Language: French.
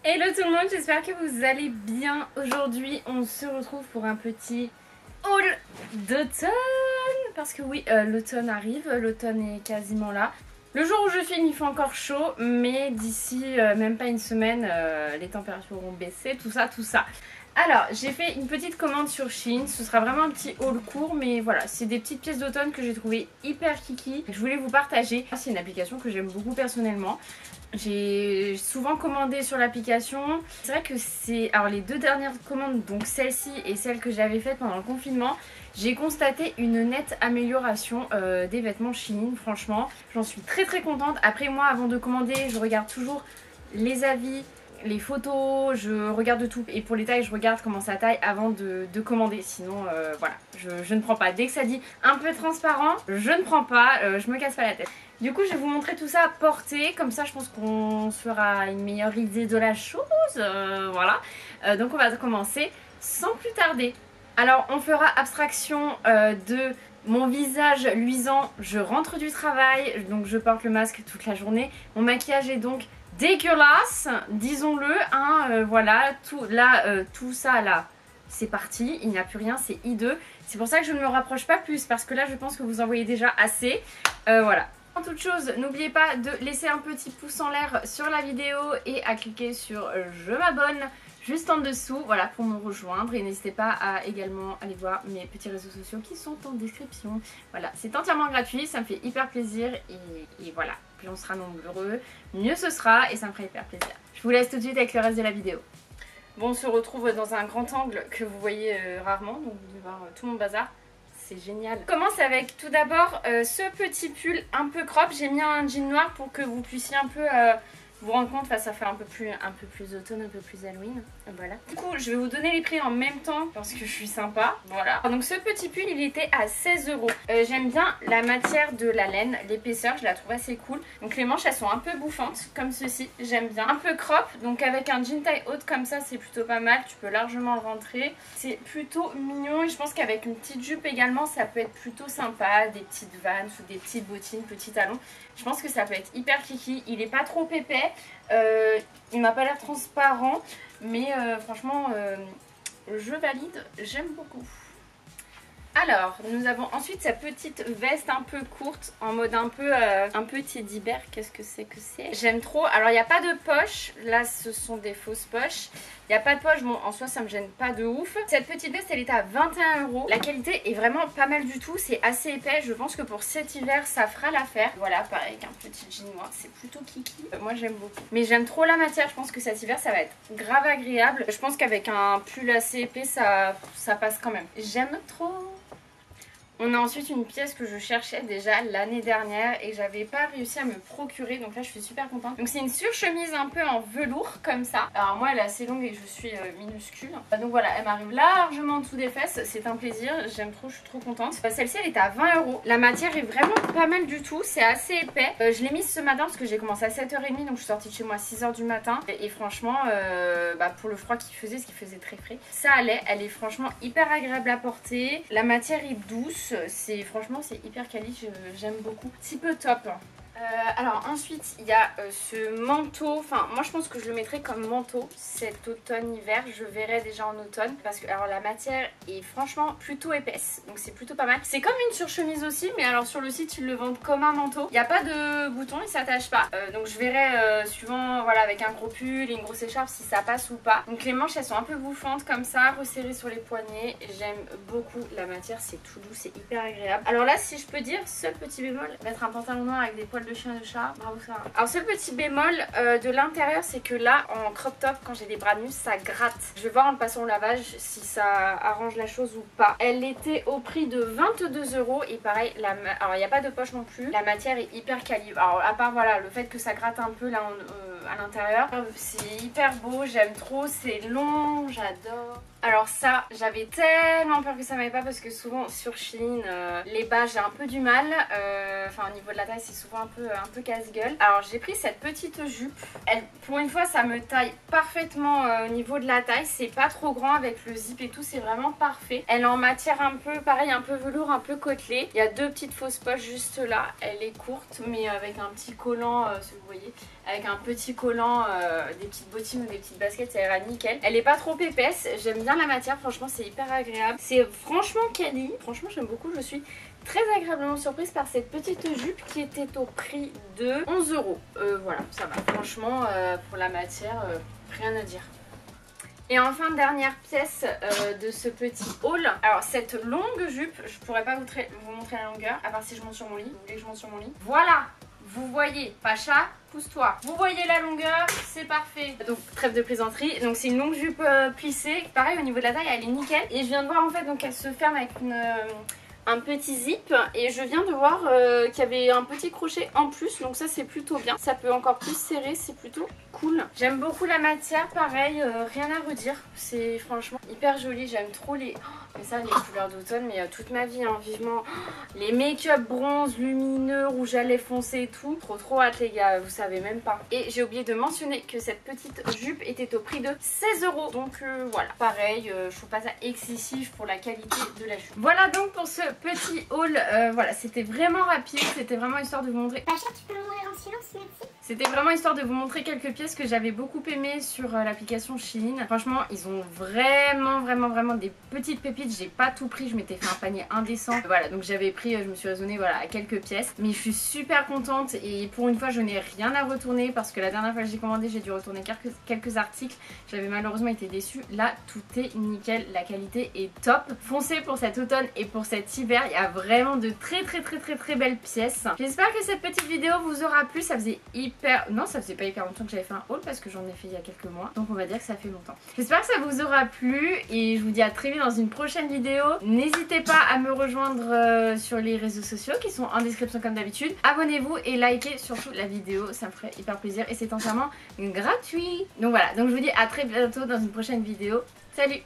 Hello tout le monde, j'espère que vous allez bien. Aujourd'hui on se retrouve pour un petit haul d'automne. Parce que oui, l'automne arrive, l'automne est quasiment là. Le jour où je filme il fait encore chaud, mais d'ici même pas une semaine, les températures vont baisser, tout ça, tout ça. Alors j'ai fait une petite commande sur Shein, ce sera vraiment un petit haul court, mais voilà, c'est des petites pièces d'automne que j'ai trouvé hyper kiki. Je voulais vous partager, c'est une application que j'aime beaucoup personnellement. J'ai souvent commandé sur l'application. C'est vrai que c'est... Alors les deux dernières commandes, donc celle-ci et celle que j'avais faite pendant le confinement, j'ai constaté une nette amélioration des vêtements Shein. Franchement, j'en suis très contente. Après moi, avant de commander, je regarde toujours les avis, les photos, je regarde tout. Et pour les tailles, je regarde comment ça taille avant de commander. Sinon, voilà, je ne prends pas. Dès que ça dit un peu transparent, je ne prends pas, je me casse pas la tête. Du coup je vais vous montrer tout ça porté, comme ça je pense qu'on se fera une meilleure idée de la chose, voilà. Donc on va commencer sans plus tarder. Alors on fera abstraction de mon visage luisant, je rentre du travail, donc je porte le masque toute la journée. Mon maquillage est donc dégueulasse, disons-le, hein, voilà, tout ça là. C'est parti, il n'y a plus rien, c'est hideux. C'est pour ça que je ne me rapproche pas plus, parce que là je pense que vous en voyez déjà assez. Voilà. En toute chose, n'oubliez pas de laisser un petit pouce en l'air sur la vidéo et à cliquer sur je m'abonne juste en dessous, voilà, pour me rejoindre. Et n'hésitez pas à également aller voir mes petits réseaux sociaux qui sont en description. Voilà, c'est entièrement gratuit, ça me fait hyper plaisir et voilà. Plus on sera nombreux, mieux ce sera et ça me fera hyper plaisir. Je vous laisse tout de suite avec le reste de la vidéo. Bon, on se retrouve dans un grand angle que vous voyez rarement, donc vous devez voir tout mon bazar. C'est génial. Je commence avec tout d'abord ce petit pull un peu crop. J'ai mis un jean noir pour que vous puissiez un peu vous rendre compte. Enfin, ça fait un peu plus automne, un peu plus Halloween. Voilà. Du coup, je vais vous donner les prix en même temps parce que je suis sympa. Voilà. Donc ce petit pull, il était à 16 €. J'aime bien la matière de la laine, l'épaisseur, je la trouve assez cool. Donc les manches, elles sont un peu bouffantes comme ceci. J'aime bien. Un peu crop, donc avec un jean taille haute comme ça, c'est plutôt pas mal. Tu peux largement le rentrer. C'est plutôt mignon et je pense qu'avec une petite jupe également, ça peut être plutôt sympa. Des petites Vans ou des petites bottines, petits talons. Je pense que ça peut être hyper kiki. Il est pas trop épais. Il m'a pas l'air transparent. Mais franchement, je valide. J'aime beaucoup. Alors, nous avons ensuite sa petite veste un peu courte, en mode un peu teddy bear. Qu'est-ce que c'est que c'est? J'aime trop. Alors, il n'y a pas de poche. Là, ce sont des fausses poches. Il n'y a pas de poche. Bon, en soi, ça me gêne pas de ouf. Cette petite veste, elle est à 21 €. La qualité est vraiment pas mal du tout. C'est assez épais. Je pense que pour cet hiver, ça fera l'affaire. Voilà, pareil, avec un petit jean noir. C'est plutôt kiki. Moi, j'aime beaucoup. Mais j'aime trop la matière. Je pense que cet hiver, ça va être grave agréable. Je pense qu'avec un pull assez épais, ça passe quand même. J'aime trop. On a ensuite une pièce que je cherchais déjà l'année dernière et j'avais pas réussi à me procurer, donc là je suis super contente. Donc c'est une surchemise un peu en velours comme ça. Alors moi elle est assez longue et je suis minuscule. Donc voilà, elle m'arrive largement en dessous des fesses, c'est un plaisir, j'aime trop, je suis trop contente. Celle-ci elle est à 20 €. La matière est vraiment pas mal du tout, c'est assez épais. Je l'ai mise ce matin parce que j'ai commencé à 7h30, donc je suis sortie de chez moi à 6 h du matin. Et franchement, pour le froid qu'il faisait, ce qui faisait très frais, ça allait. Elle est franchement hyper agréable à porter. La matière est douce. Franchement c'est hyper quali, j'aime beaucoup. Petit peu top. Alors ensuite il y a ce manteau, enfin moi je pense que je le mettrai comme manteau cet automne-hiver, je verrai déjà en automne parce que alors la matière est franchement plutôt épaisse, donc c'est plutôt pas mal. C'est comme une surchemise aussi, mais alors sur le site ils le vendent comme un manteau. Il n'y a pas de bouton, il s'attache pas, donc je verrai suivant, voilà, avec un gros pull et une grosse écharpe si ça passe ou pas. Donc les manches elles sont un peu bouffantes comme ça, resserrées sur les poignets. J'aime beaucoup la matière, c'est tout doux, c'est hyper agréable. Alors là si je peux dire, seul petit bémol, mettre un pantalon noir avec des poils de chien et de chat, bravo ça. Alors seul petit bémol de l'intérieur, c'est que là en crop top quand j'ai des bras nus ça gratte. Je vais voir en le passant au lavage si ça arrange la chose ou pas. Elle était au prix de 22 € et pareil, alors il n'y a pas de poche non plus. La matière est hyper quali. Alors à part voilà le fait que ça gratte un peu là à l'intérieur, c'est hyper beau, j'aime trop, c'est long, j'adore. Alors ça, j'avais tellement peur que ça m'aille pas parce que souvent sur Shein, les bas j'ai un peu du mal. Enfin au niveau de la taille c'est souvent un peu casse-gueule. Alors j'ai pris cette petite jupe. Pour une fois ça me taille parfaitement au niveau de la taille. C'est pas trop grand avec le zip et tout, c'est vraiment parfait. Elle est en matière un peu pareil, un peu velours, un peu côtelé. Il y a deux petites fausses poches juste là. Elle est courte mais avec un petit collant, si vous voyez, avec un petit collants, des petites bottines ou des petites baskets, ça ira nickel. Elle est pas trop épaisse, j'aime bien la matière, franchement c'est hyper agréable. C'est franchement quali, franchement j'aime beaucoup, je suis très agréablement surprise par cette petite jupe qui était au prix de 11 €. Voilà, ça va, franchement pour la matière, rien à dire. Et enfin, dernière pièce de ce petit haul. Alors cette longue jupe, je pourrais pas vous montrer la longueur, à part si je monte sur mon lit. Vous voulez que je monte sur mon lit? Voilà, vous voyez, Pacha, pousse-toi. Vous voyez la longueur, c'est parfait. Donc trêve de plaisanterie. Donc c'est une longue jupe plissée. Pareil au niveau de la taille, elle est nickel. Et je viens de voir en fait, donc elle se ferme avec un petit zip et je viens de voir qu'il y avait un petit crochet en plus, donc ça c'est plutôt bien, ça peut encore plus serrer, c'est plutôt cool. J'aime beaucoup la matière, pareil, rien à redire, c'est franchement hyper joli, j'aime trop les... mais ça les couleurs d'automne, mais toute ma vie hein, vivement les make-up bronze, lumineux, rouge à lèvres foncé et tout, trop hâte les gars, vous savez même pas. Et j'ai oublié de mentionner que cette petite jupe était au prix de 16 €, donc voilà, pareil, je trouve pas ça excessif pour la qualité de la jupe. Voilà donc pour ce petit haul, voilà, c'était vraiment rapide, c'était vraiment histoire de vous montrer. Pacha, tu peux mourir en silence, merci. C'était vraiment histoire de vous montrer quelques pièces que j'avais beaucoup aimées sur l'application Shein. Franchement, ils ont vraiment des petites pépites. J'ai pas tout pris, je m'étais fait un panier indécent. Voilà, donc j'avais pris, je me suis raisonnée voilà, à quelques pièces. Mais je suis super contente et pour une fois, je n'ai rien à retourner parce que la dernière fois que j'ai commandé, j'ai dû retourner quelques articles. J'avais malheureusement été déçue. Là, tout est nickel, la qualité est top. Foncez pour cet automne et pour cet hiver. Il y a vraiment de très belles pièces. J'espère que cette petite vidéo vous aura plu. Ça faisait non, ça faisait pas hyper longtemps que j'avais fait un haul parce que j'en ai fait il y a quelques mois, donc on va dire que ça fait longtemps. J'espère que ça vous aura plu et je vous dis à très vite dans une prochaine vidéo. N'hésitez pas à me rejoindre sur les réseaux sociaux qui sont en description comme d'habitude. Abonnez-vous et likez surtout la vidéo, ça me ferait hyper plaisir et c'est entièrement gratuit. Donc voilà, donc je vous dis à très bientôt dans une prochaine vidéo. Salut!